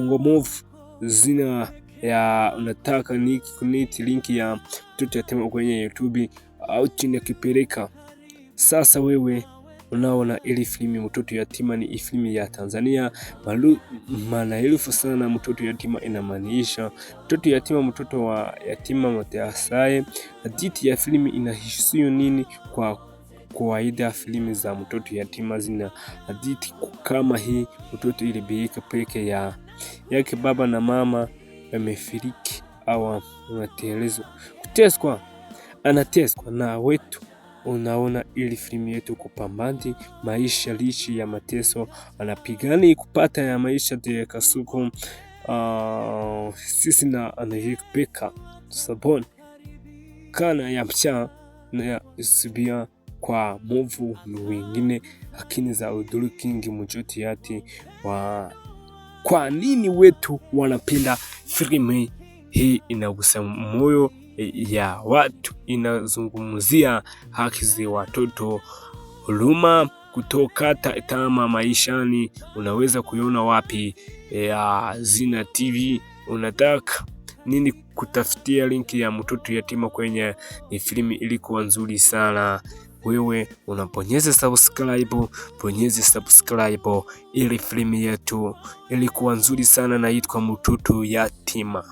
Move zina ya unataka ni connect link ya mtoto yatima kwenye YouTube au chini ya kipeleka. Sasa wewe unaona ili filmu mtoto yatima ni filmu ya Tanzania maelfu sana. Mtoto yatima inamaanisha mtoto yatima, mtoto wa yatima mateasaye. Hadithi ya filmu inahusu nini? Kwa kawaida filmu za mtoto yatima zina hadithi kama hii: mtoto ilibirika peke yake, baba na mama wamefariki au anateswa na wetu. Unaona ili filmu yetu kupambana maisha lishi ya mateso, anapigana kupata ya maisha ya kasuku sisi na anayepeka sabon kana ya mcha na subia kwa movu mwingine, lakini za udhuru kingi mjoti yati wa kwa nini wetu wanapenda filmu hii? Inagusa moyo ya watu, inazungumzia haki za watoto, huruma, kutokata tamaa maishani. Unaweza kuiona wapi? Zina TV. Unataka nini? Kutafutia linki ya mtoto yatima kwenye filmu ilikuwa nzuri sana. Wewe unabonyeza subscribe ili filmu yetu ilikuwa nzuri sana, naitwa mtoto yatima.